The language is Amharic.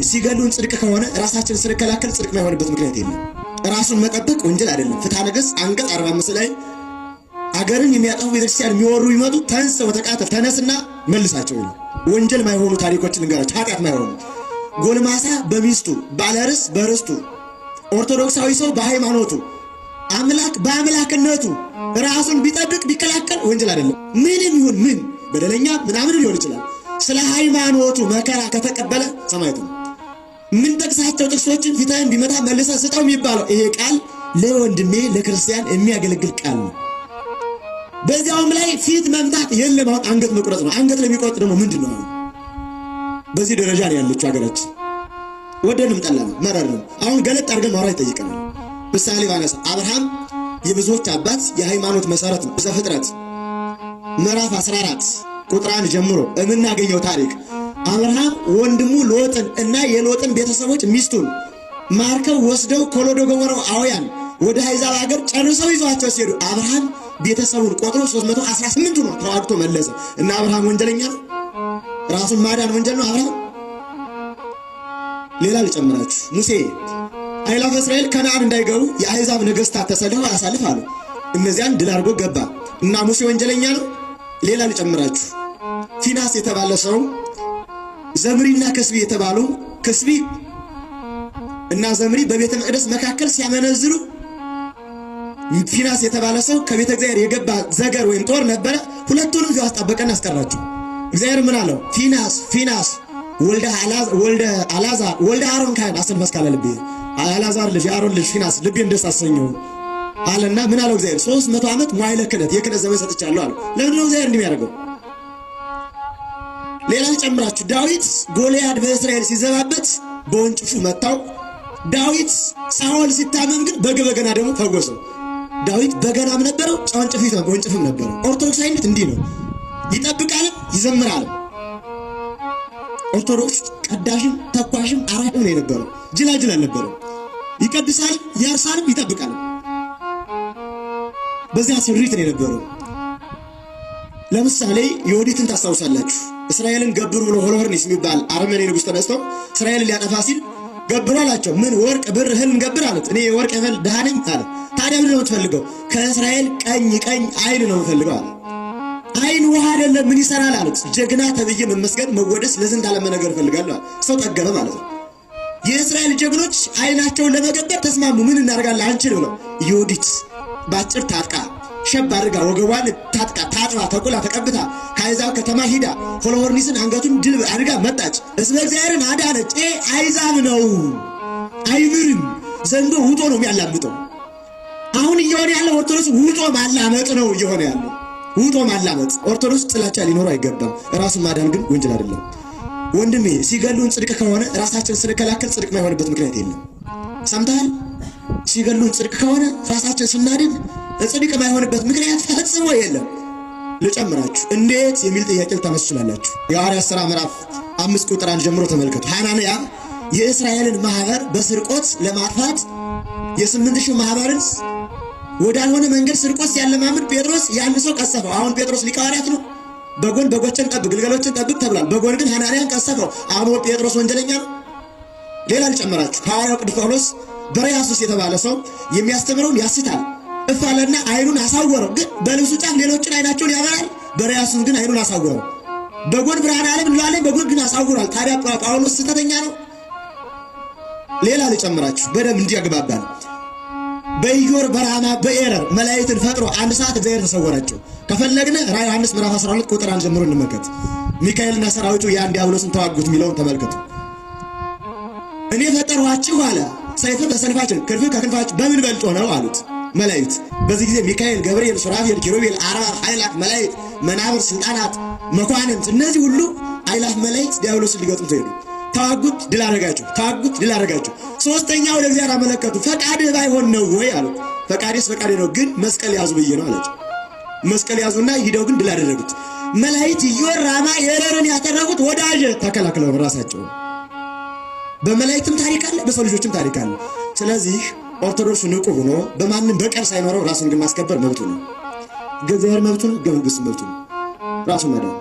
ሲገሉን ጽድቅ ከሆነ ራሳችን ስንከላከል ጽድቅ ማይሆንበት ምክንያት የለም። ራሱን መጠበቅ ወንጀል አይደለም። ፍትሐ ነገሥት አንቀጽ 45 ላይ አገርን የሚያጠፉ ቤተክርስቲያን የሚወሩ ይመጡ ተንስ ወተቃተል ተነስና መልሳቸው ይላል። ወንጀል ማይሆኑ ታሪኮችን ልንገራችሁ፣ ኃጢአት ማይሆኑ ጎልማሳ በሚስቱ ባለርስ በርስቱ ኦርቶዶክሳዊ ሰው በሃይማኖቱ አምላክ በአምላክነቱ ራሱን ቢጠብቅ ቢከላከል ወንጀል አይደለም። ምንም ይሁን ምን በደለኛ ምናምን ሊሆን ይችላል። ስለ ሃይማኖቱ መከራ ከተቀበለ ሰማዕት ነው። ምን ጠቅሳቸው ጥቅሶችን ፊትህን ቢመታ መልሰህ ስጠው የሚባለው ይሄ ቃል ለወንድሜ ለክርስቲያን የሚያገለግል ቃል ነው። በዚያውም ላይ ፊት መምታት የለም፣ አሁን አንገት መቁረጥ ነው። አንገት ለሚቆርጥ ደግሞ ምንድን ነው? በዚህ ደረጃ ነው ያለችው ሀገራችን። ወደንም ጠላንም መረርንም አሁን ገለጥ አድርገን ማውራት ይጠይቀናል። ምሳሌ ባነሳ አብርሃም የብዙዎች አባት የሃይማኖት መሰረት ነው። ዘፍጥረት ምዕራፍ 14 ቁጥር 1 ጀምሮ የምናገኘው ታሪክ አብርሃም ወንድሙ ሎጥን እና የሎጥን ቤተሰቦች ሚስቱን ማርከው ወስደው ኮሎዶ ጎሞራውያን ወደ አሕዛብ ሀገር ጨርሰው ይዟቸው ሲሄዱ አብርሃም ቤተሰቡን ቆጥሮ 318 ነው ተዋግቶ መለሰ። እና አብርሃም ወንጀለኛ ነው? ራሱን ማዳን ወንጀል ነው አብርሃም? ሌላ ልጨምራችሁ። ሙሴ አእላፈ እስራኤል ከነዓን እንዳይገቡ የአሕዛብ ነገሥታት ተሰልፈው አሳልፍ አሉ። እነዚያን ድል አድርጎ ገባ። እና ሙሴ ወንጀለኛ ነው? ሌላ ልጨምራችሁ። ፊናስ የተባለ ሰው ዘምሪና ከስቢ የተባሉ ከስቢ እና ዘምሪ በቤተ መቅደስ መካከል ሲያመነዝሩ ፊናስ የተባለ ሰው ከቤተ እግዚአብሔር የገባ ዘገር ወይም ጦር ነበረ። ሁለቱንም እዚያው አስጣበቀና አስቀራቸው። እግዚአብሔር ምን አለው? ፊናስ ወልደ አልዓዛር ወልደ አሮን ካህን አስል መስካለ ልቤ አልዓዛር ልጅ አሮን ልጅ ፊናስ ልቤን ደስ አሰኘው አለና ምን አለው እግዚአብሔር? 300 ዓመት መዋዕለ ክህነት የክህነት ዘመን ሰጥቻለሁ አለ። ለምን ነው እግዚአብሔር እንደሚያደርገው? ሌላ ጨምራችሁ ዳዊት ጎልያድ በእስራኤል ሲዘባበት በወንጭፉ መታው። ዳዊት ሳኦል ሲታመም ግን በገና ደግሞ ፈወሰው። ዳዊት በገናም ነበረው ወንጭፍም ነበረው። ኦርቶዶክሳዊነት እንዲህ ነው፣ ይጠብቃልም ይዘምራልም። ኦርቶዶክስ ቀዳሽም ተኳሽም አራሽም ነው የነበረው፣ ጅላጅል አልነበረም። ይቀድሳልም ያርሳልም ይጠብቃልም። በዚያ ስሪት ነው የነበረው። ለምሳሌ ዮዲትን ታስታውሳላችሁ። እስራኤልን ገብሩ ብሎ ሆሎፈርኒስ የሚባል አረመኔ ንጉሥ ተነስተው እስራኤልን ሊያጠፋ ሲል ገብሩ አላቸው። ምን ወርቅ ብር እህል እንገብር አሉት። እኔ የወርቅ እህል ድሃ ነኝ አለ። ታዲያ ምን ነው የምትፈልገው? ከእስራኤል ቀኝ አይን ነው የምፈልገው አለ። አይን ውሃ አይደለም ምን ይሰራል አሉት። ጀግና ተብዬ መመስገን መወደስ ለዝንት ዓለም ነገር እፈልጋለሁ አለ። ሰው ጠገበ ማለት ነው። የእስራኤል ጀግኖች አይናቸውን ለመገበር ተስማሙ። ምን እናደርጋለን አንችል ብለው ዮዲት ባጭር ታጥቃ ሸብ አድርጋ ወገቧን ታጥቃ ታጥባ ተቁላ ተቀብታ ከአሕዛብ ከተማ ሂዳ ሆሎፈርኒስን አንገቱን ድል አድርጋ መጣች። እስመ እግዚአብሔርን አዳነች። አሕዛብ ነው አይምርም። ዘንዶ ውጦ ነው የሚያላምጠው። አሁን እየሆነ ያለው ኦርቶዶክስ ውጦ ማላመጥ ነው እየሆነ ያለው። ውጦ ማላመጥ። ኦርቶዶክስ ጥላቻ ሊኖረው አይገባም። ራሱን ማዳን ግን ወንጀል አይደለም። ወንድሜ ሲገሉን ጽድቅ ከሆነ ራሳችን ስንከላከል ጽድቅ ማይሆንበት ምክንያት የለም። ሰምተሃል? ሲገሉን ጽድቅ ከሆነ ራሳችን ስናድን ጽድቅ ማይሆንበት ምክንያት ፈጽሞ የለም። ልጨምራችሁ እንዴት የሚል ጥያቄ ልታነሱ ትችላላችሁ። የሐዋርያት ሥራ ምዕራፍ 5 ቁጥር 1 ጀምሮ ተመልከቱ። ሐናንያ የእስራኤልን ማህበር በስርቆት ለማጥፋት የ8000 ማህበርን ወዳልሆነ መንገድ ስርቆት ሲያለማምድ ጴጥሮስ ያን ሰው ቀሰፈው። አሁን ጴጥሮስ ሊቀ ሐዋርያት ነው። በጎን በጎችን ጠብቅ ግልገሎችን ጠብቅ ተብሏል። በጎን ግን ሐናንያን ቀሰፈው። አሁን ጴጥሮስ ወንጀለኛ ነው። ሌላ ልጨምራችሁ። ሐዋርያው ቅዱስ ጳውሎስ በርያሱስ የተባለ ሰው የሚያስተምረውን ያስታል። እፋለና አይኑን አሳወረው። ግን በልብሱ ጫፍ ሌሎችን አይናቸውን ያበራል። በርያሱስ ግን አይኑን አሳወረው። በጎን ብርሃነ ዓለም እንላለን፣ በጎን ግን አሳውሯል። ታዲያ ጳውሎስ ስህተተኛ ነው? ሌላ ልጨምራችሁ በደም እንዲያግባባል። በኢዮር በራማ በኤረር መላእክትን ፈጥሮ አንድ ሰዓት እግዚአብሔር ተሰወራቸው። ከፈለግነ ራዕይ ዮሐንስ ምዕራፍ 12 ቁጥር 1 ጀምሮ እንመልከት። ሚካኤልና ሰራዊቱ ያን ዲያብሎስን ተዋጉት የሚለውን ተመልከቱ። እኔ ፈጠርኋችሁ አለ። ሰይፍ በሰይፋችን ክንፍ ከክንፋችን በምን በልጦ ነው አሉት መላእክት። በዚህ ጊዜ ሚካኤል፣ ገብርኤል፣ ሱራፌል፣ ኪሩቤል፣ አርባብ ኃይላት መላእክት፣ መናብር፣ ስልጣናት፣ መኳንንት እነዚህ ሁሉ ኃይላት መላእክት ዲያብሎስን ሊገጥሙት ሄዱ። ተዋጉት፣ ድል አደረጋቸው። ተዋጉት፣ ድል አደረጋቸው። ሶስተኛው ለእግዚአብሔር አመለከቱ። ፈቃድህ ባይሆን ነው ወይ አሉት። ፈቃዴስ ፈቃዴ ነው፣ ግን መስቀል ያዙ ብዬ ነው አላቸው። መስቀል ያዙና ሂደው ግን ድል አደረጉት። መላእክት ኢዮር ራማ ኤረርን ያተረፉት ወዳጅ ተከላክለው ራሳቸው። በመላእክትም ታሪክ አለ፣ በሰው ልጆችም ታሪክ አለ። ስለዚህ ኦርቶዶክስ ንቁ ሆኖ በማንም በቀር ሳይኖረው ራሱን ግን ማስከበር መብቱ ነው። እግዚአብሔር መብቱ ነው፣ ሕገ መንግሥት መብቱ ነው። ራሱን ማዳን